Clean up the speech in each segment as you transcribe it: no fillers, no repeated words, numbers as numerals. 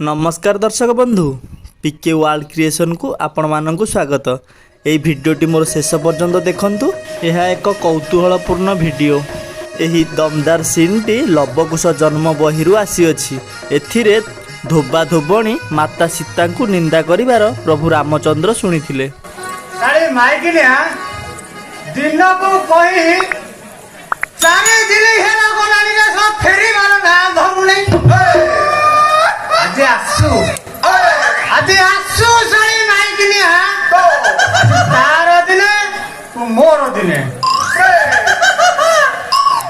नमस्कार दर्शक बंधु पीके वर्ल्ड क्रिएशन को आपण मानक स्वागत। यही भिडटी मोर शेष पर्यंत देखंतु। यह एक कौतूहलपूर्ण वीडियो। यही दमदार सीन टी लवकुश जन्म बहिरू आसीअछि। एथिरे धोबा धोबणी माता सीता को निंदा करिवार प्रभु रामचंद्र शुणिथिले। सारी माइकिनिया दिन को कही सारे दिन हेला कोनानी के सब फेरी मारो ना धमुनी आज आसु सारी माइकिनिया तार दिने तू मोर दिने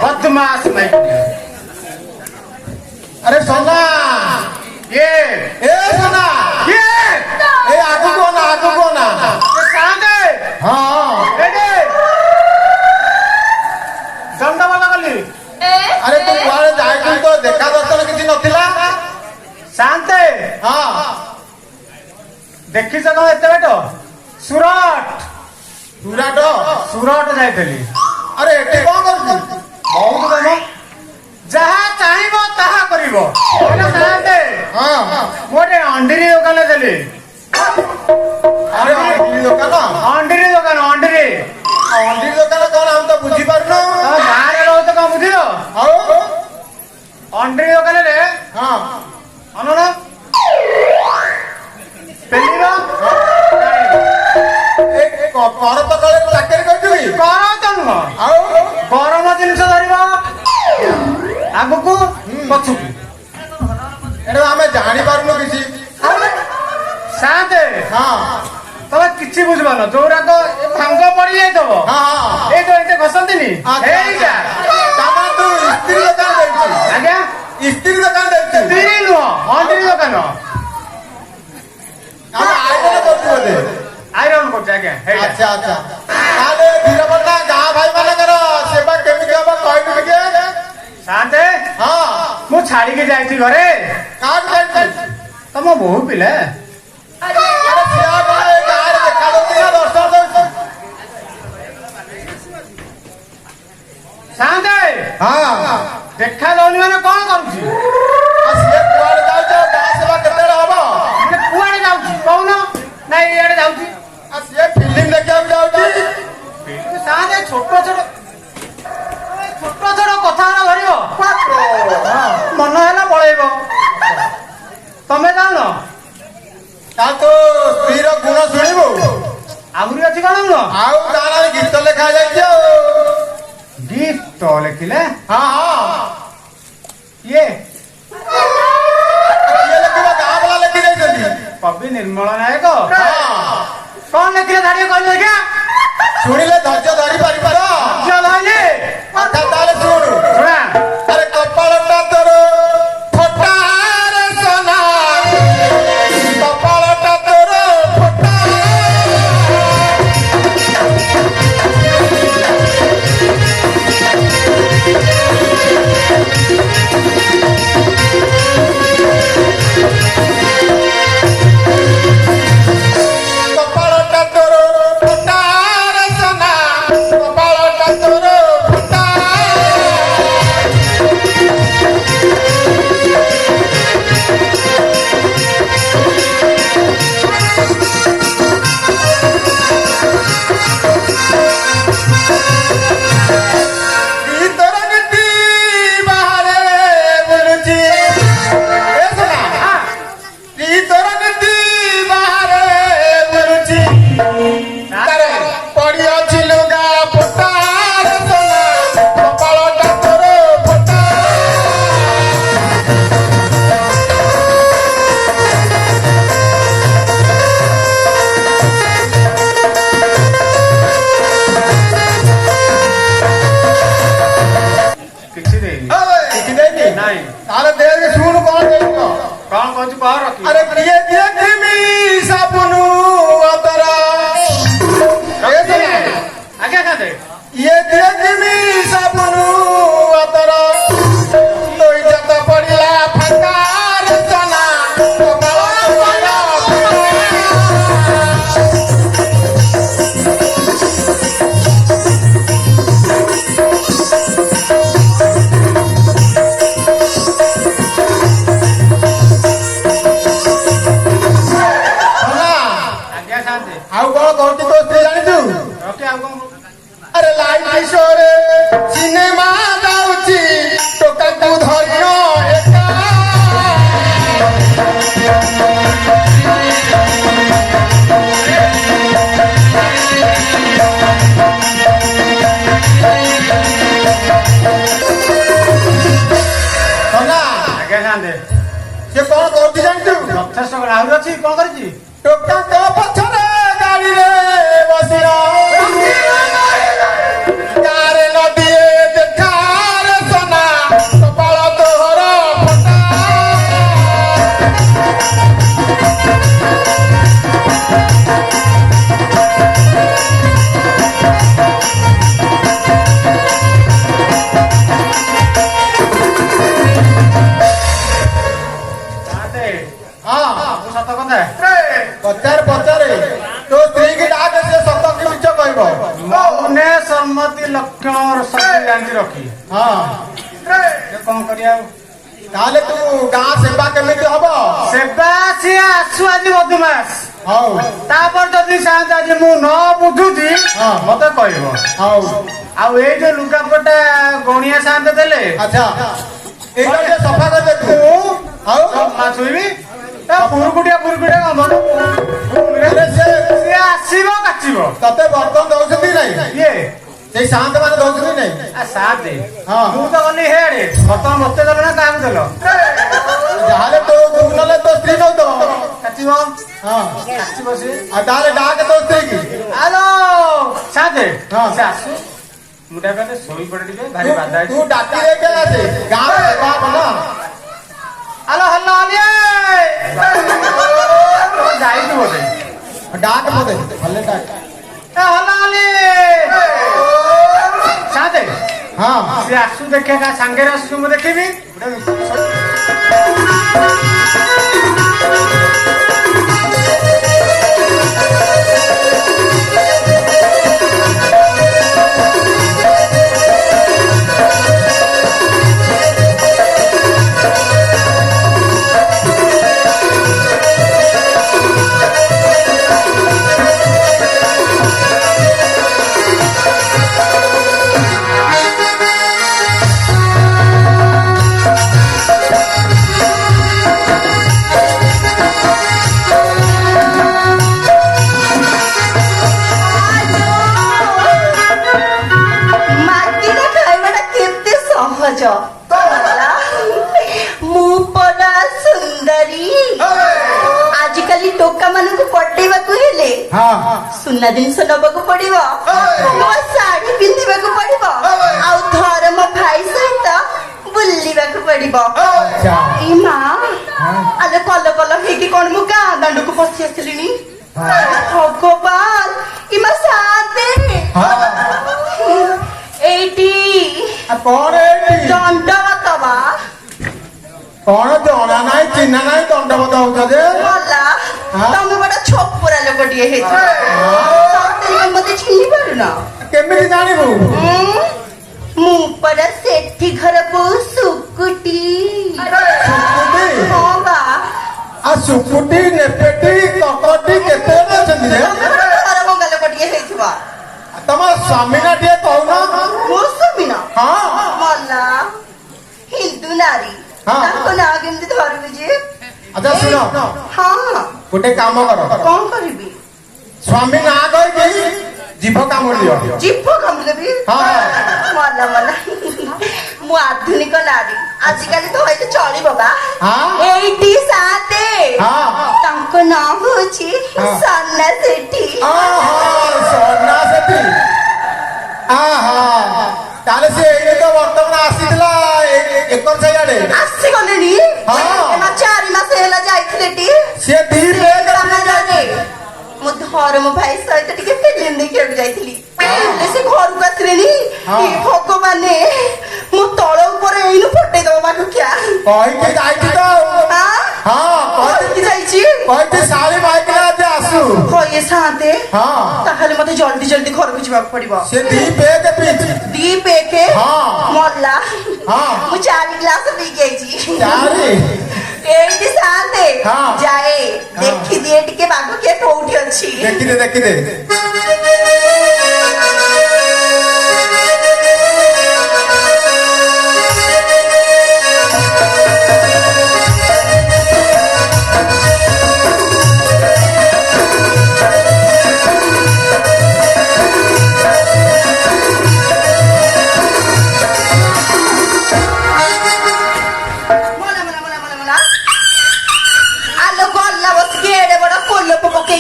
बदमाश माइकिनिया। अरे सोना ये ए सोना ये आगु को ना सागे हां एडे जंडा वाला गली। अरे तू कुआरे जाई तो देखा दर्शन किछि नथिला शांते। हां देखि जगह एते बेटो सुरट जाइतली। अरे एटे कोन करथि बहुत काम जहा चाहिबो ताहा करिवो एला शांते। हां मोटे अंडीरी दुकान देली। अरे अंडीरी दुकान कौन हम तो बुझी पारनो गाँ रे रहो तो कौन बुझिलो अंडीरी दुकान रे। हां अनना पेलीरो एक कर तो कले चाकरी करथि कर तो न आउ गरम जिंस धरिबो आगु को पछु एडा हमें जानि पारनो किछि साथे। हां तबे किछि बुझबा न जोरा को भांग पड़ी जाय तबो। हां ए तो एते घसंतिनी ए जा तमा तू स्त्री दुकान देछि आज्ञा स्त्री दुकान देछि स्त्री नो अंडीरी दुकान हम आयरन करछ आज्ञा। अच्छा अच्छा ताले धीरबला गा भाई माने करो सेवा केमि केबा कहबि के साथे। हां मु छाड़ी के जाईती घरे काट जाईती तम बहु पिले अरे सिया भाई गार देखा दो दर्शन दो साथे। हां देखा दौनी माने कोन करूची सिया कुआड़ जाउछ गा सेवा केते हबो माने कुआड़ जाउछ कोन नहीं एडे जाउची सिया फिल्म देखा जाउची साथे छोटो कथा ना धरियो मन हैला पळेइबो तमे जानो ता तो स्त्रीर गुण शुणिबो आगुरी अछि कोन न आउ तारा गीत लेखा जाइछो गीत लेखिले। हां हां ये लेखिबा गाँ वाला लेखि दैछथि कवि निर्मल नायक। हां कोन लेखिले धारियो कहले क्या सुनिले धैर्य धरि पारि पार धैर्य धइले कथा ताले सुना। अरे कपालटा तोर फटा रे सोना कपालटा तोर फटा कपालटा तोर फटा रे सोना कपालटा तोर फटा। भीतर नीति बाहरे बुलुची ए सोना भीतर नीति बाहरे बुलुची तारे पड़ी अछि लुगा फटा रे सोना कपालटा तोर फटा। किछि देनी नहीं तारे देर के सुन कोन देनो कोन कोन पावर रखी। अरे प्रिय देखमी साबुनु अतरा आगे का दे ये देखमी साबुनु अतरा तो इज्जत पड़िला फटा रे सोना कपालटा କୋଉଠି ଜାଣିଛୁ? ଯଥେଷ୍ଟ କଣ ଆହୁରି ଅଛି କଣ କରିଛି? ଟୋକା ତୋ ପଛରେ ଗାଡ଼ିରେ ବସିଲା ଗାରେ ନଦିଏ ଦେଖାରେ ସନା କପାଳ ତୋର ଫଟା ହଁ ମୁଁ ସତ କଥା ପଚାରେ ତୋ ସ୍ତ୍ରୀ କି ଡାକେ ସେ ସତ କି ମିଛ କହିବ। ମନେ ସମ୍ମତି ଲକ୍ଷଣ ସବୁ ଜାଣିଛି ରଖି ହଁ ସେ କଣ କରିବା ଆଉ? ତାହେଲେ ତୁ ଗାଁ ସେବା କେମିତି ହବ? ସେବା ସିଏ ଆସୁ ଆଜି ମଧୁମାସ ହଉ ତାପରେ ଯଦି ସାହାଯ୍ୟ ଆଜି ମୁଁ ନ ବୁଝୁଛି ହଁ। ମତେ କହିବ। ହଉ ଆଉ ଏଇ ଯୋଉ ଲୁଗାପଟା ଗଣିଆ ସାହାଯ୍ୟ ଦେଲେ ଆଚ୍ଛା ଏଇଟା ଟିକେ ସଫା କରିଦେ ତୁ। ଆଉ ମା ଶୋଇବି ପୁରୁକୁଟିଆ ଗନ୍ଧ ଆରେ ସିଏ ଆସିବ କାଚିବ ତତେ ବର୍ତ୍ତମାନ ଦଉଛନ୍ତି ନାଇଁ? ଇଏ ସେଇ ସାନ୍ତ ମାନେ ଦଉଛନ୍ତି ନାଇଁ? ସାଥେ ହଁ। ମୁଁ ତ ଗଲି ହେଡେ ବର୍ତ୍ତମାନ ମତେ ଦେଲ ନା କାହାକୁ ଦେଲ? ଯାହେଲେ ତୁ ନହେଲେ ତୋ ସ୍ତ୍ରୀ ନଉଥିବ। କାଚିବ ହଁ କାଚିବ ସିଏ। ଆଉ ତାହେଲେ ଡାକେ ତୋ ସ୍ତ୍ରୀ କି। ଆଲୋ ସାଥେ ହଁ। ସେ ଆସୁ ମୁଁ ଡାକେ ଶୋଇ ପଡେ ଟିକେ ଭାରି ବାଧା ତୁ ଡାକି ଦେଇକେ ଆସେ ଗାଁ ସେବା ହବ ନା। ଆଲୋ ହଲୋ ଆଲିଏ ଯାଇଛୁ ବୋଧେ ଡାକ ମତେ ଭଲେ ଡାକ। ହଲୋ ଆଲି ସାଥେ ହଁ ସିଏ ଆସୁ ଦେଖେ କା ସାଙ୍ଗରେ ଆସୁଛୁ ମୁଁ ଦେଖିବି ମାଟିର ଖାଇବାଟା କେତେ ସହଜ। ମୁଁ ପରା ସୁନ୍ଦରୀ। ଆଜିକାଲି ଟୋକା ମାନଙ୍କୁ ପଟେଇବାକୁ ହେଲେ ହଁ ସୁନା ଜିନିଷ ନବାକୁ ପଡିବ, ନୂଆ ଶାଢୀ ପିନ୍ଧିବାକୁ ପଡିବ, ଆଉ ଧର୍ମ ଭାଇ ସହିତ ବୁଲିବାକୁ ପଡିବ। ଆଚ୍ଛା ଏ ମା ଆଲେ କଲ କଲ ହେଇକି କଣ ମୁଁ ଗାଁ ଦାଣ୍ଡକୁ ପଶି ଆସିଲିଣି? ଭଗବାନ ଇମା ସାଥେ ଏଇଠି କଣ ଏଇଠି ଦଣ୍ଡବତ ବା କଣ ଜଣା ନାହିଁ ଚିହ୍ନା ନାହିଁ ଦଣ୍ଡବତ ହଉଛ ଯେ। ଗଲା ତମେ ଗୋଟେ ଛୋପରା ଲୋକଟିଏ ହେଇଛ ମତେ ଚିହ୍ନି ପାରୁନ? କେମିତି ଜାଣିବୁ? ମୁଁ ପରା ସେଠି ଘର ବୋଉ ସୁକୁଟି। ସୁକୁଟି? ହଁ ବା ଆଉ ସୁକୁଟି ନେପେଟି କକଟି କେତେ ଅଛନ୍ତି ଯେ? ତମେ ଗୋଟେ ଘର ଭଙ୍ଗା ଲୋକଟିଏ ହେଇଥିବ। ତମ ସ୍ୱାମୀ ନା ଟିକେ କହୁନ। ମୋ ସ୍ୱାମୀ ନା ହଁ ମଲା ହିନ୍ଦୁ ନାରୀ ହଁ। ତାଙ୍କ ନାଁ କେମିତି ଧରିବି ଯେ? ଆଚ୍ଛା ଶୁଣ ହଁ ଗୋଟେ କାମ କର କଣ କରିବି? ସ୍ୱାମୀ ନାଁ କହିକି ଜିଭ କାମୁଡ଼ି ଦିଅ। ଜିଭ କାମୁଡ଼ିଦେବି? ହଁ। ମଲା ମଲା ମୁଁ ଆଧୁନିକ ନାରୀ ଆଜିକାଲି ତ ହଇତ ଚଳିବ ବା। ହଁ। ଏଇଠି ସାଥେ ହଁ। ତାଙ୍କ ନାଁ ହଉଛି ସନା ସେଠି। ସନା ସେଠି ତାହେଲେ ସେ ଏଇଠି ତ ବର୍ତ୍ତମାନ ଆସିଥିଲା ଏକର ସେଇଆଡେ ଆସିଗଲେଣି? ହଁ। ଏମା 4 ମାସ ହେଲା ଯାଇଥିଲେ ଟି? ସିଏ ଧୀରେ ମୁଁ ଧର୍ମ ଭାଇ ସହିତ ଟିକେ ଫିଲ୍ମ ଦେଖିବାକୁ ଯାଇଥିଲି। ସେ ଘରକୁ ଆସିଲେଣି। ଭଗବାନ ମୁଁ ତଳ ଉପରେ ଏଇନୁ ଫଟେଇ ଦବ ବାକୁଖିଆ। କହିକି ଯାଇଛି ତ। ହଁ କହିକି ଯାଇଛି। କହିକି ଶାଳି ମାଇକିନା ଆଜି ଆସୁ। ହଏ ସାନ୍ତେ ହଁ ତାହେଲେ ମତେ ଜଲ୍ଦି ଜଲ୍ଦି ଘରକୁ ଯିବାକୁ ପଡିବ। ସେ ଦି ପେକେ ପିଇଛି। ଦି ପେକେ? ହଁ। ମଲା ହଁ। ମୁଁ 4 ଗ୍ଲାସ ପିଇକି ଆଇଛି। 4? ଏଇଠି ସାନ୍ତେ ଯାଏ ଦେଖିଦିଏ ଟିକେ ବାଘଖିଆ କୋଉଠି ଅଛି। ଦେଖିଦେ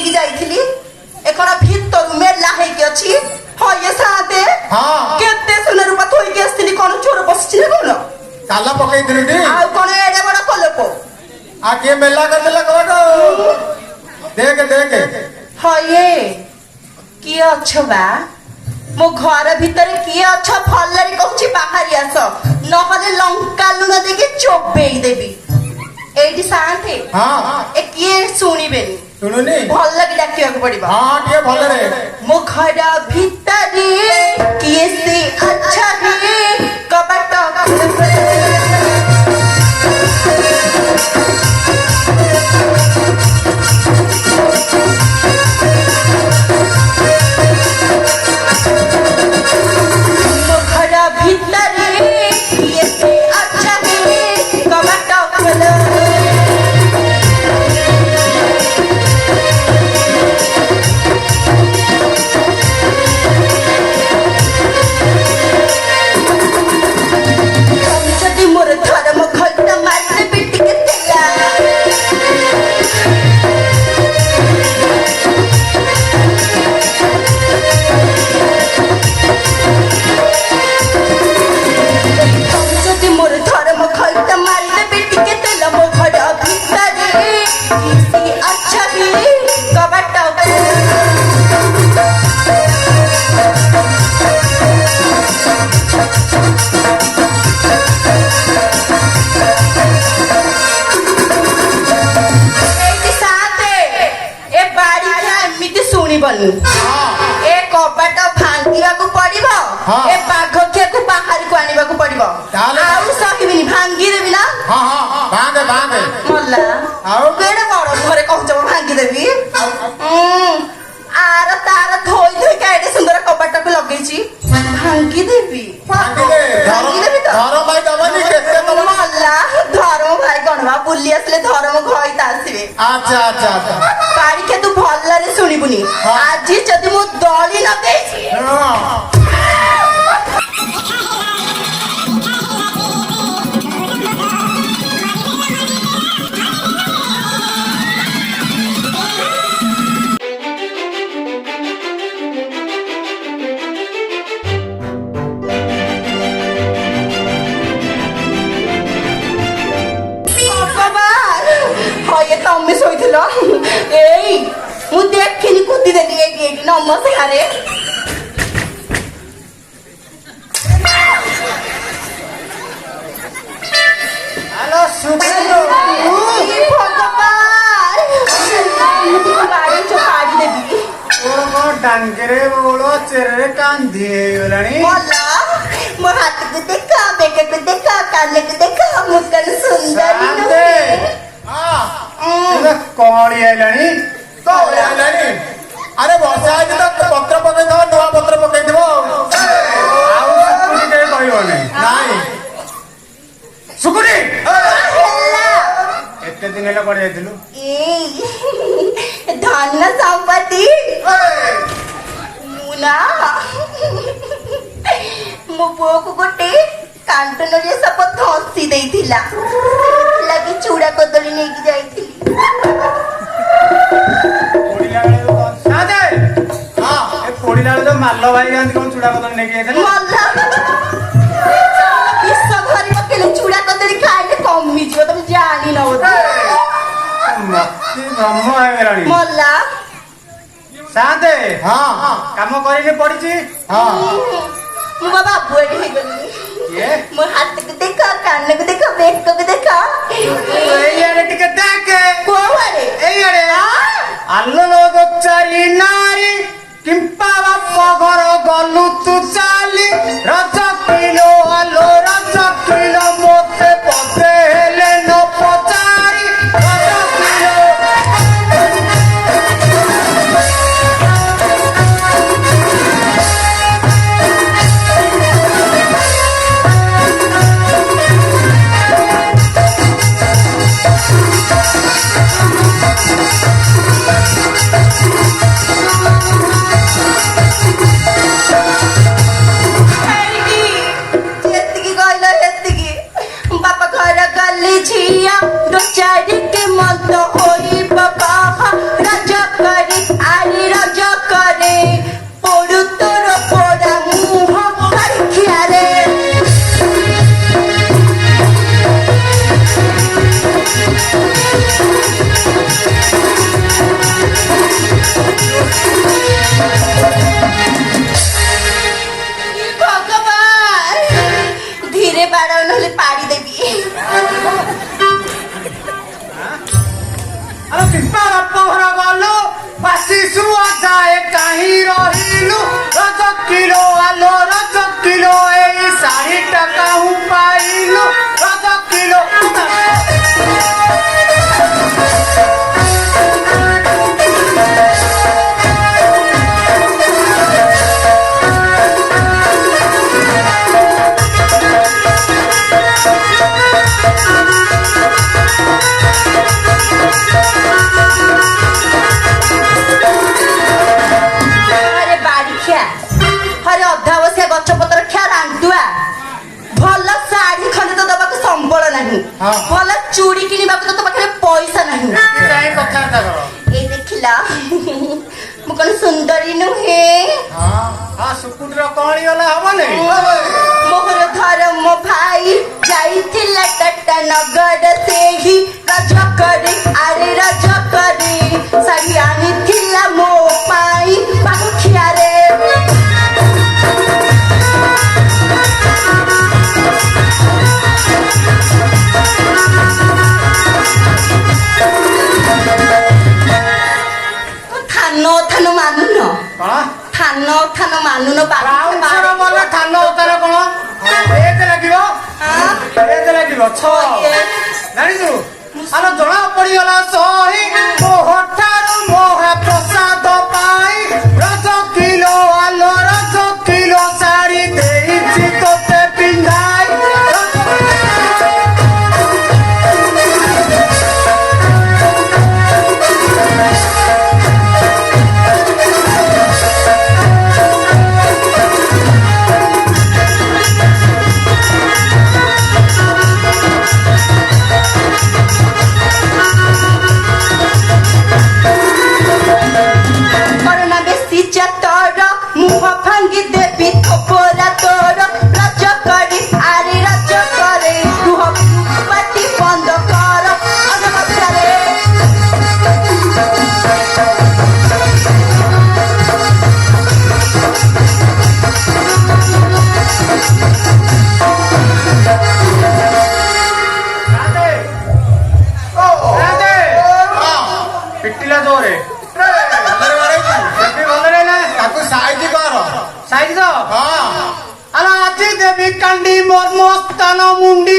ନେଇକି ଯାଇଥିଲି ଏ କଣ ଭିତରୁ ମେଲା ହେଇକି ଅଛି ହଏ ସାତେ ହଁ। କେତେ ସୁନା ରୂପା ଥୋଇକି ଆସିଥିଲି କଣ ଚୋର ବସିଛି ନା କଣ ତାଲା ପକେଇଥିଲି ଟି ଆଉ କଣ ଏଡେ ବଡ କଲୋପ ଆ କିଏ ମେଲା କରିଦେଲା କବାଟ ଦେଖେ ଦେଖେ ହଏ କିଏ ଅଛ ବା ମୋ ଘର ଭିତରେ କିଏ ଅଛ ଭଲରେ କହୁଛି ବାହାରି ଆସ ନହେଲେ ଲଙ୍କା ଲୁଣ ଦେଇକି ଚୋବେଇ ଦେବି ଏଇଠି ସାନ୍ତେ ହଁ ଏ କିଏ ଶୁଣିବେନି ଶୁଣୁନି ଭଲ ଲାଗି ଡାକିବାକୁ ପଡିବ ହଁ ଟିକେ ଭଲରେ ମୋ ଘର ଭିତରେ କିଏ ସେ ଅଛନ୍ତି କବାଟ ମୋ ଘର ଭିତରେ କିଏ ସେ ଅଛନ୍ତି କବାଟ ଖୋଲ ଯଦି ମୋର ଧର୍ମ ଘଟ ମାରିଦେବି ଟିକେ ତେଲା ଯଦି ମୋର ଧର୍ମ ଘଟ ମାରିଦେବି ଟିକେ ତେଲ ମୋ ଘର ଭିତରେ କିସି ଅଛନ୍ତି କବାଟ ଏଇଠି ସାତେ ଏ ବାଡିଟା ଏମିତି ଶୁଣିବନି ଏ କବାଟ ଭାଙ୍ଗିବାକୁ ପଡିବ ହଁ। ଏ ବାଘ ଖିଆକୁ ବାହାରକୁ ଆଣିବାକୁ ପଡିବ ତାହେଲେ- ଆଉ ସହିବିନି ଭାଙ୍ଗିଦେବି ନା ହଁ ହଁ ବାঁଧେ ବାଁଧେ ମଲା ଆଉ? କେଡେ ବଡ ଘରେ କହୁଛ ମୁଁ ଭାଙ୍ଗିଦେବି ଆର ତାର ଧୋଇ ଧୋଇକା ଏଡେ ସୁନ୍ଦର କବାଟକୁ ଲଗେଇଛି ଭାଙ୍ଗିଦେବି ଭାଙ୍ଗିଦେ ଭାଙ୍ଗିଦେବି ତ ଧର ଭାଇ ଦବନି କେତେ ଦବ ମଲା ଧର୍ମ ଭାଇ କଣ ବା ବୁଲି ଆସିଲେ ଧର୍ମ ଘଇତା ଆସିବେ ଆଚ୍ଛା ଆଚ୍ଛା ଆଚ୍ଛା ପାଡ଼ିକେ ତୁ ଭଲରେ ଶୁଣିବୁନି ହଁ। ଆଜି ଯଦି ମୁଁ ଦଳି ଲଗେଇଛି ହଁ ଭଗବାନ ହଏ ତମେ ଶୋଇଥିଲ ଏଇ ମୁଁ ଦେଖିନି କୁଦିଦେଲି ଏଇଠି ଏଇଠି ନମସ୍କାରେ ହ୍ୟାଲୋ ସୁଖେନ୍ଦୁ ଏ ଭଗବାନ ବାଡିଛୁ କାଢିଦେବି ତୋର କଣ ଡାଙ୍ଗରେ ବୋଳ ଚେରରେ କାନ୍ଦି ହେଇଗଲାଣି ମଲା ମୋ ହାତକୁ ଦେଖ ବେକକୁ ଦେଖ କାନକୁ ଦେଖ ମୁଖରେ ସୁନ୍ଦରୀ ଶାନ୍ତେ। ଏବେ କଳି ଆଇଲାଣି କଣ ହେଲାଣି ଆରେ ବର୍ଷା ହେଇଛି ତ ପତ୍ର ପକେଇଥିବ ନୂଆ ପତ୍ର ପକେଇଥିବ ଆଉ ସୁକୁଟି କେହି କହିବନି ନାଇଁ ସୁକୁଟି ହେଲା ଏତେ ଦିନ ହେଲା କୁଆଡେ ଯାଇଥିଲୁ ଏଇ ଧନ ସମ୍ପତ୍ତି ମୁଁ ନା ମୋ ପୁଅକୁ ଗୋଟେ କାଣ୍ଟନରେ ସପ ଧସି ଦେଇଥିଲା ଲାଗି ଚୁଡା କଦଳୀ ନେଇକି ଯାଇଥିଲି ପୋଡ଼ିଲା ବେଳେ ଯୋଉ ଶାନ୍ତେ। ହଁ ଏ ପୋଡ଼ିଲା ବେଳେ ଯୋଉ ମାଲ ଭାଇ ଯାଆନ୍ତି କଣ ଚୁଡ଼ା କଦଳୀ ନେଇକି ଯାଇଥିଲେ ମଲା ବିଷ ଧରି ପକେଇଲେ ଚୁଡା କଦଳୀ ଖାଇଲେ କମିଯିବ ତମେ ଜାଣିନ ବୋଧେ ମତି ବ୍ରହ୍ମ ହେଇଗଲାଣି ମଲା ଶାନ୍ତେ। ହଁ କାମ କରିନି ପଡିଛି ହଁ ମୁଁ ବାବା ବୁଆଡି ହେଇଗଲିଣି କିଏ ମୋ ହାତକୁ ଦେଖ କାନକୁ ଦେଖ ବେକକୁ ଦେଖ ଏଇଆଡେ ଟିକେ ଦେଖେ କୋଉଆଡେ ଏଇଆଡେ ଆଲୋ ଚାରି ନାରୀ କିମ୍ପା ବାପ ଘର ଗଲୁ ତୁ ଚାଲି ରଜ କିଲୋ ଆଲୋ ରଜ କିଲୋ ମତେ ପଦେ ହେଲେ ନ ପଚାରି ରଜ କିଲୋ ଆଲୋ ପିମ୍ପା ବାପ ଘର ଗଲୁ ବାସି ଶୁଆ ଯାଏ କାହିଁ ରହିଲୁ ରଜ କିଲୋ ଆଲୋ ରଜ କିଲୋ ଏଇ ଶାଢ଼ୀଟା କାହୁଁ ପାଇଲୁ ରଜ କିଲୋ ଆରେ ବାଡ଼ି ଖିଆ ଆରେ ଅଧା ବସିଆ ଗଛ ପତ୍ର ଖିଆ ରାନ୍ଧୁଆ ଭଲ ଶାଢ଼ୀ ଖଣ୍ଡେ ତ ଦବାକୁ ସମ୍ବଳ ନାହିଁ ହଁ। ଭଲ ଚୁଡ଼ି କିଣିବାକୁ ତ ତୋ ପାଖରେ ପଇସା ନାହିଁ କାହିଁ କଥାବାର୍ତ୍ତା କର ଏଇ ଦେଖିଲ ମୁଁ କଣ ସୁନ୍ଦରୀ ନୁହେଁ ହଁ ସୁକୁଟିର କଅଁଳି ଗଲା ହବନି ମୋହର ଧର ମୋ ଭାଇ ଯାଇଥିଲା ଟାଟା ନଗର ସେହି ରଜ କରି ଆରେ ରଜ କରି ଶାଢ଼ୀ ଆଣିଥିଲା ମୋ ପାଇଁ ପାଖୁଖିଆରେ ଥାନ ମାନୁନ କଣ ଥାନ ମାନୁନ ରାଉଣ୍ଡର ଗଲେ ଥାନ ଉତାର କଣ ଏତେ ଲାଗିବ ଏତେ ଲାଗିବ ଛଅ ଜାଣିଛୁ ଆଲୋ ଜଣା ପଡିଗଲା ସହି ମୋହଠାରୁ ମହାପ୍ରସାଦ ପାଇ ରଜ କିଲୋ ଆଲୋ ରଜ କିଲୋ ଶାଢ଼ୀ ଦେଇଛି ତୋତେ ପିନ୍ଧାଇ করোনা বেশি চাতর মুহ ভাঙ্গি দেবি থোপরা তোর রজ করে আরে রজ করে রুহ পাটি বন্ধ কর অনবদ্ধারে ପିଟିଲା ଜୋରେ ଭଲରେ ବାଡ଼େଇଛୁ? ଭଲରେ ନା ତାକୁ ସାଇଜ କର ସାଇଜ ତ ହଁ ଆଲୋ ଆଜି ଦେବି କାଣ୍ଡି ମୋର ମସ୍ତାନ ମୁଣ୍ଡି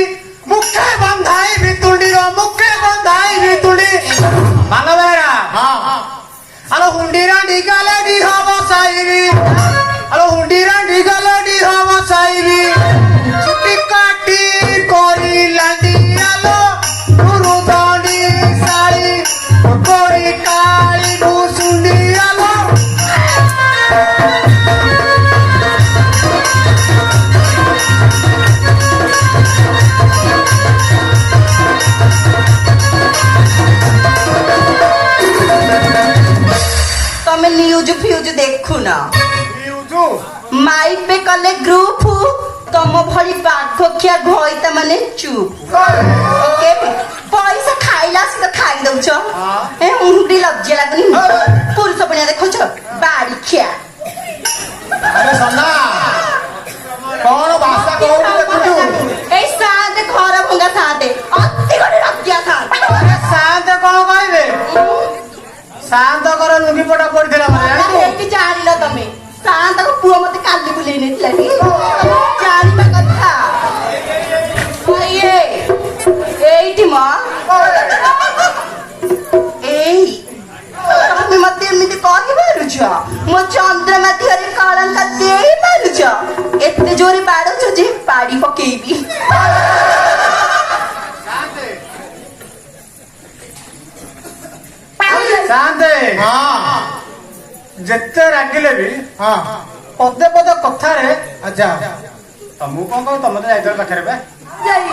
ମୁଖେ ବନ୍ଧାଇ ଭିତୁଣ୍ଡିର ମୁଖେ ବନ୍ଧାଇ ଭିତୁଣ୍ଡି ଭଲ ବେହେରା ହଁ ଆଲୋ ହୁଣ୍ଡିରା ଢିଗାଲେ ଢିହ ବସାଇବି ଆଲୋ ହୁଣ୍ଡିରା ଢିଗାଲେ ଢିହ ବସାଇବି ଚୁଟି କାଟି କରି ଲାଣ୍ଡି ଆଲୋ ଗୁରୁଦଣ୍ଡି ଶାଳି କୋଇ କାଳି ଭୁସୁଣ୍ଡି ଆଲୋ ତମେ ନ୍ୟୁଜ ଫ୍ୟୁଜ ଦେଖୁନ ୟୁଜୁ ମାଇପେ କଲେ ଗ୍ରୁପ ତମ ଭଳି ବାଘଖିଆ ଘଇତା ମାନେ ଚୁପ ଓକେ ପଇସା ଖାଇଲା ଆସିକି ଖାଇ ଦଉଛ ଏ ମୁଣ୍ଡି ଲଜ୍ଜା ଲାଗୁନି ପୁରୁଷ ପଣିଆ ଦେଖୁଛ ବାଡ଼ି ଖିଆ ଆରେ ସନା କଣ ଭାଷା କହୁଛୁ ଦେଖୁଛୁ ଏଇ ସାନ୍ତେ ଘର ଭଙ୍ଗା ସାନ୍ତେ ଅତି ଗୋଟେ ରଖିଆ ସାନ୍ତେ ଶାନ୍ତ କଣ କହିବେ ଶାନ୍ତଙ୍କର ଲୁଙ୍ଗି ପଟା ପଡିଥିଲା ମାନେ ଜାଣିଛୁ ଏଠି ଜାଣିଲ ତମେ ସାନ୍ତାଙ୍କ ପୁଅ ମତେ କାଲି ବୁଲେଇ ନେଇଥିଲା କି ଜାଣିବା କଥା ଇଏ ଏଇଠି ମ ଏଇ ତମେ ମତେ ଏମିତି କହିପାରୁଛ ମୋ ଚନ୍ଦ୍ରମା ଦେହରେ କଳଙ୍କା ଦେଇପାରୁଛ ଏତେ ଜୋରେ ବାଡୁଛ ଯେ ପାଡି ପକେଇବି ଶାନ୍ତେ ହଁ ଯେତେ ରାଗିଲେ ବି ହଁ ପଦେ ପଦେ କଥାରେ ଆଚ୍ଛା ତମକୁ କଣ କହ ତମେ ତ ଯାଇଥିଲ ପାଖରେ ବେ ଯାଇ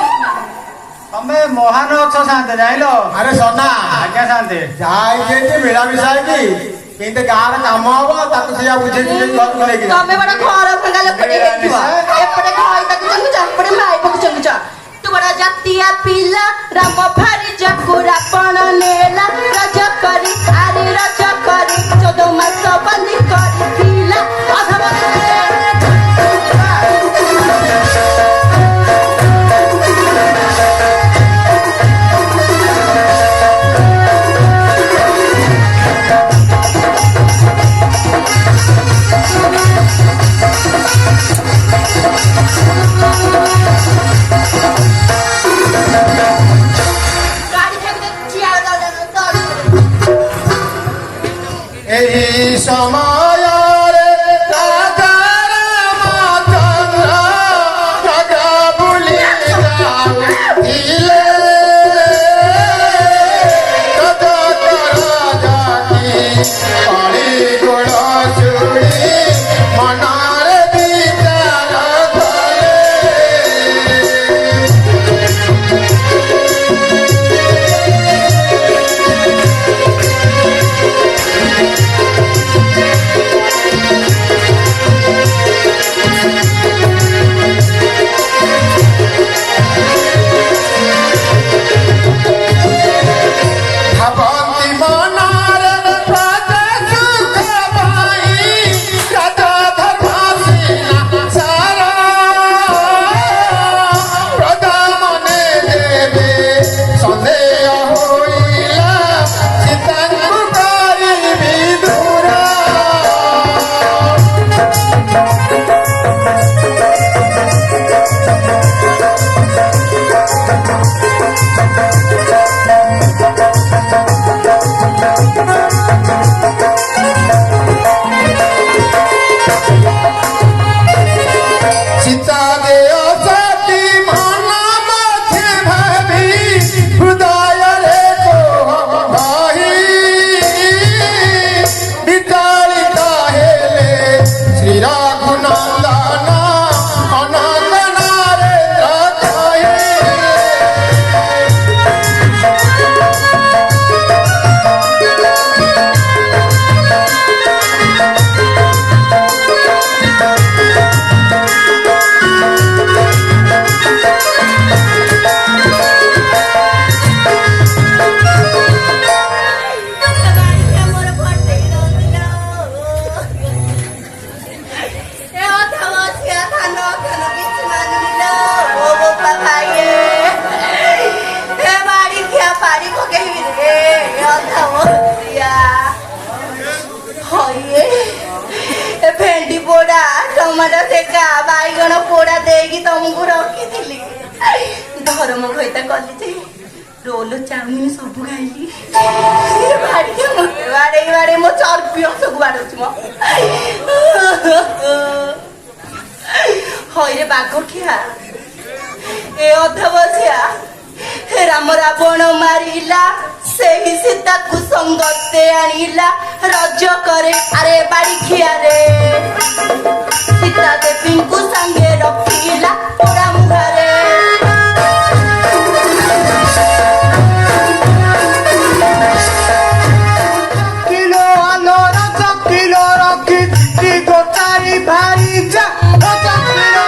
ତମେ ମହାନ ଅଛ ଶାନ୍ତେ ଜାଣିଲ ଆରେ ସନା ଆଜ୍ଞା ଶାନ୍ତେ ଯାଇକି ମିଳାମିଶା ହେଇକି କେମିତି ଗାଁରେ କାମ ହବ ତାକୁ ସେଇଆ ବୁଝେଇକି ଘରକୁ ନେଇକି ଯା। ତମେ ବଡ ଘର ଭଙ୍ଗା ଲୋକଟେ ହେଇଥିବ ଏପଟେ ଘଇ ତାକୁ ଚଙ୍ଗୁଛ ଏପଟେ ମାଇପକୁ ଚଙ୍ଗୁଛ ତୁ ବଡ ଜାତିଆ ପିଲା ରାମ ଭାରି ଯାକୁ ରାବଣ ନେଲା ରଜ କରି ଆରେ ରଜ କରି 14 ମାସ ବନ୍ଦୀ କରିଥିଲା ଅଧବନରେ ସେହି ସମୟରେ ରାଜାର ମାତଙ୍ଗ ରାଜା ବୁଲି ଯାଉଥିଲେ ପାଣି ଗୋଡ଼ ଚୁଡ଼ି ମନରେ ବିଚାର କଲେ ଭାବନ୍ତି ମନରେ ପ୍ରଜା ସୁଖ ପାଇଁ ରାଜା ଧର୍ମ ସାର ପ୍ରଜା ମନେ ଦେବେ ସନ୍ଦେହ ହୋଇଲା ସୀତାଙ୍କୁ କରିବି ଦୂର ସୀତା ଦେହ ସତୀ ମନ ମଧ୍ୟେ ଭାବି ହୃଦୟରେ କହି ବିଚଳିତ ହେଲେ ଶ୍ରୀ ରଘୁନନ୍ଦନ ଅନନ୍ତ ନରେନ୍ଦ୍ର କହି ଭେଣ୍ଡି ପୋଡା ଟମାଟୋ ସେକା ବାଇଗଣ ପୋଡା ଦେଇକି ତମକୁ ରଖିଥିଲି ଧର୍ମ ଘଇତା କଲି ଯେ ରୋଲ ଚାଉମିନ ସବୁ ଖାଇଲି ବାଡେଇ ବାଡେଇ ମୋ ଚର୍ବି ସବୁ ବାଡଉଛି ମୋ ହଇରେ ବାଘ ଖିଆ ଏ ଅଧ ବସିଆ ରାମ ରାବଣ ମାରିଲା ସେହି ସୀତାକୁ ସଙ୍ଗତେ ଆଣିଲା ରଜ କରେ ଆରେ ବାଡ଼ି ଖିଆରେ ସୀତା ଦେବୀଙ୍କୁ ସାଙ୍ଗେ ରଖିଲା ପୋଡ଼ା ମୁହାରେ କିଲୋ ଆଲୋ ରଜ କିଲୋ ରଖିଛି ଗୋଟାଇ ଭାରି ଯା ରଜ କିଲୋ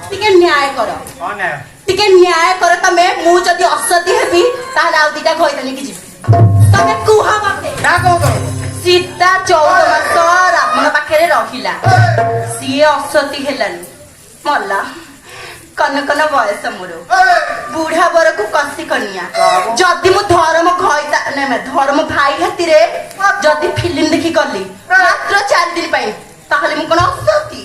ଟିକେ ନ୍ୟାୟ କର ତମେ ମୁଁ ଯଦି ଅସତୀ ହେବି ତାହେଲେ ଆଉ ଦିଟା ଘଇତା ନେଇକି ଯିବି ତମେ କୁହ ମତେ ସୀତା 14 ମାସ ରାବଣ ପାଖରେ ରହିଲା ସିଏ ଅସତୀ ହେଲାନି ମଲା କନକନ ବୟସ ମୋର ବୁଢା ବରକୁ କଷି କନିଆ ଯଦି ମୁଁ ଧର୍ମ ଘଇତା ଧର୍ମ ଭାଇ ହାତିରେ ଯଦି ଫିଲ୍ମ ଦେଖି ଗଲି ମାତ୍ର 4 ଦିନ ପାଇଁ ତାହେଲେ ମୁଁ କଣ ଅସତୀ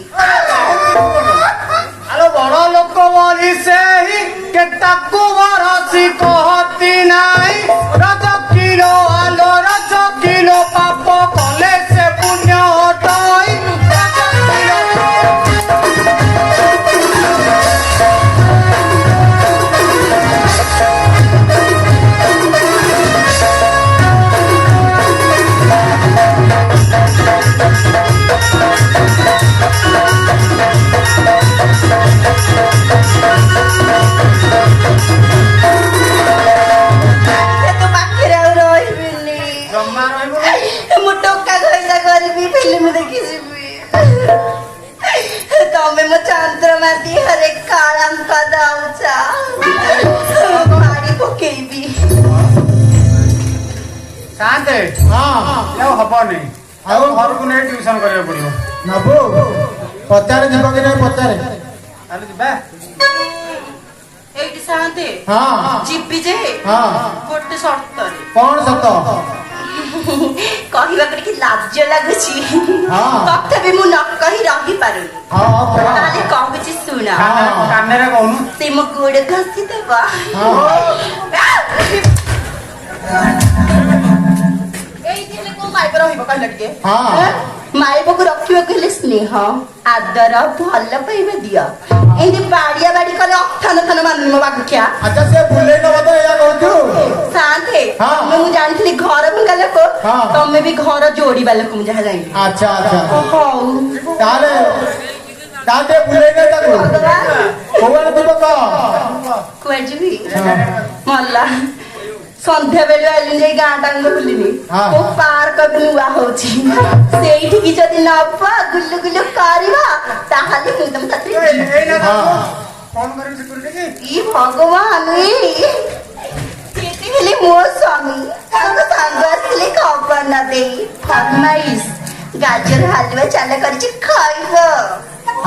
ଆଲୋ ବଡ ଲୋକ ବୋଲି ସେହି କେତାକୁ ବରସି କହତି ନାଇଁ ରଜ କିଲୋ ଆଲୋ ରଜ କିଲୋ ପାପ କଲେ ସେ ପୁଣ୍ୟ ହଟାଇ ରଜ କିଲୋ ମୁଁ ଟୋକା ଘଇତା କରିବି ଫିଲ୍ମ ଦେଖି ଯିବି ତମେ ମୋ ଚନ୍ଦ୍ରମା ଦିହରେ କଳଙ୍କ ଦଉଛ ମାରି ପକେଇବି ଶାନ୍ତେ ଆଉ ହବନି ଆଉ ଘରକୁ ନେଇ ଟ୍ୟୁସନ କରିବାକୁ ପଡିବ ନବୁ ପଚାରେ ଯିବ କି ନାହିଁ ପଚାରେ ତାହେଲେ ଯିବା ଏଇଠି ସାନ୍ତେ ଯିବି ଯେ ଗୋଟେ ସର୍ତ୍ତରେ କଣ ସତ କହିବାକୁ ଟିକେ ଲାଜ ଲାଗୁଛି ହଁ। ତଥାପି ମୁଁ ନ କହି ରହିପାରୁନି ହଁ କୁହ। ତାହେଲେ କହୁଛି ଶୁଣ କାନରେ କହୁନୁ ସେ ମୋ ଗୋଡ଼ ଘଷି ଦେବ ଏଇଠି ହେଲେ କୋଉ ମାଇପ ରହିବ କହିଲ ଟିକେ ହଁ। ମାଇପକୁ ରଖିବାକୁ ହେଲେ ସ୍ନେହ ଆଦର ଭଲ ପାଇବା ଦିଅ ଏମିତି ବାଡିଆ ବାଡି କଲେ ଅଥାନ ଥାନ ମାନୁନି ମୋ ବାଘଖିଆ ଆଚ୍ଛା ସେ ବୁଲେଇ ନବ ତ ଏଇଆ କହୁଛୁ ସାନ୍ତେ ହଁ। ମୁଁ ଜାଣିଥିଲି ଘର ଭଙ୍ଗା ଲୋକ ହଁ। ତମେ ବି ଘର ଯୋଡିବା ଲୋକ ମୁଁ ଯାହା ଜାଣିଲି ଆଚ୍ଛା ଆଚ୍ଛା ହଉ ତାହେଲେ ତାହେଲେ ବୁଲେଇ ନେ ତାକୁ ଭଗବାନ କୋଉଆଡେ ଯିବ କହ କୁଆଡେ ଯିବି ମଲା ସନ୍ଧ୍ୟା ବେଳେ ଆଇଲିନି ଏଇ ଗାଁ ଟାଙ୍କ ବୁଲିନି ହଁ। କୋଉ ପାର୍କ ବି ନୂଆ ହଉଛି ସେଇଠିକି ଯଦି ନବ ଗୁଲୁ ଗୁଲୁ କରିବା ତାହେଲେ ମୁଁ ତମ ସାଥିରେ ଯିବି। ଫୋନ କରିବି ସିକ୍ୟୁରିଟି ଇ ଭଗବାନ କେତେ ହେଲେ ମୋ ସ୍ୱାମୀ ତାଙ୍କ ସାଙ୍ଗ ଆସିଥିଲେ ଖବର ନ ଦେଇ ଫରମାଇଶ ଗାଜର ହାଲୁଆ ଚାଲ କରିଛି ଖାଇବ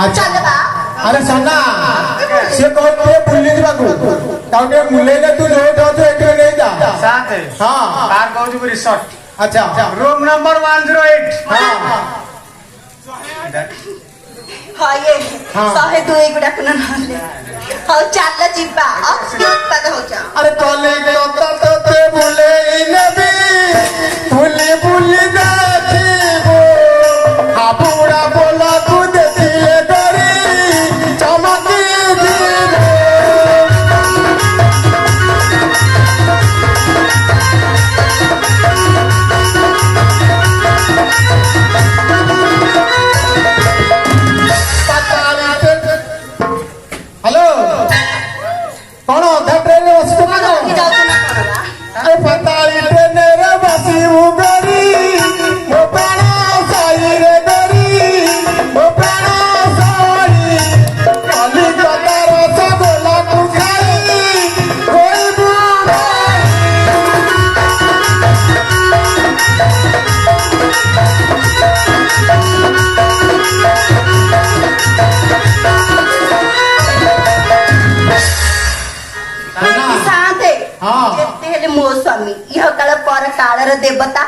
ଆଚ୍ଛା। ଚାଲ ବା ଆରେ ସନା ସେ କହୁଛି ବୁଲି ଯିବାକୁ ତାକୁ ଟିକେ ବୁଲେଇଲେ ତୁ ଯୋଉଠି ଅଛୁ ଏଠି ନେଇଯା ସାତେ ହଁ ପାର୍କ ହଉଛି ରିସର୍ଟ ଆଚ୍ଛା ରୁମ୍ ନମ୍ବର 108 ହଁ ହଏ ହଁ। 102 ଗୁଡାକ ନହେଲେ ହଉ ଚାଲ ଯିବା ଅତି ଉତ୍ପାଦ ହଉଛ আরে কলিকতা তোতে বুলেই নেবি বুলি বুলি দেখিব হাবুড়া বলাকু দেখিলে ডরি চমকি দিব হ্যালো কোন অধা ট্রেনে বসছো না ଧରିକି ଯାଉଛ ନା କଣ ବା? আরে পাতালি ট্রেনে বসিবু গরি মো প্রাণ সাইরে গরি মো প্রাণ সাই কলিকতা রসগোল্লা কু খাই কইবু ସାନ୍ତେ ହଁ। ଯେତେ ହେଲେ ମୋ ସ୍ୱାମୀ ଇହ କାଳ ପର କାଳର ଦେବତା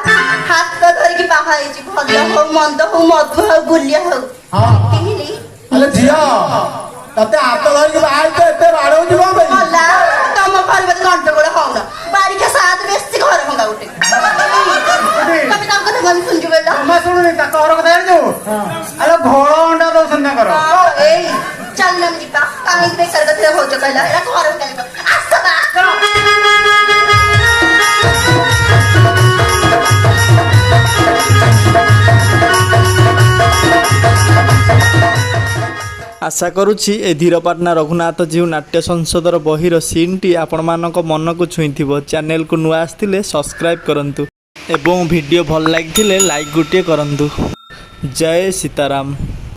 ହାତ ଧରିକି ବାହା ହେଇଛି ଭଲ ହଉ ମନ୍ଦ ହଉ ମଧୁ ହଉ ଗୁଲିଆ ହଉ ହଁ। କେହିଲି আরে ঝিଅ ତତେ ହାତ ଧରିକି ବାହାରିଛ ଏତେ ବାଡ଼ଉଛୁ କଣ ପାଇଁ ଭଲ ତମ ଘରେ ବୋଧେ ଗଣ୍ଡଗୋଳ ହଉନ ବାରିକା ସାଥ ବେଶୀ ଘର ଭଙ୍ଗା ଗୋଟେ ତମେ ତାଙ୍କ କଥା କଣ ଶୁଣିଛୁ କହିଲ ତମେ ଶୁଣୁନି ତାଙ୍କ ଘର କଥା ଜାଣିଛୁ ଆଲୋ ଘୋଳ ଅଣ୍ଡା ଦଉଛନ୍ତି ତାଙ୍କର ଏଇ ଚାଲ ଆମେ ଯିବା କାହିଁକି ବେକାର କଥା ହଉଛ କହିଲ ଏରା ଘର ଭଙ୍ଗା ଲୋକ ଆସ ବା ଆଶା କରୁଛି ଏ ଧୀରପାଟଣା ରଘୁନାଥ ଜୀଉ ନାଟ୍ୟ ସଂସଦର ବହିର ସିନ୍ଟି ଆପଣମାନଙ୍କ ମନକୁ ଛୁଇଁଥିବ। ଚ୍ୟାନେଲକୁ ନୂଆ ଆସିଥିଲେ ସବସ୍କ୍ରାଇବ୍ କରନ୍ତୁ ଏବଂ ଭିଡ଼ିଓ ଭଲ ଲାଗିଥିଲେ ଲାଇକ୍ ଗୋଟିଏ କରନ୍ତୁ। ଜୟ ସୀତାରାମ।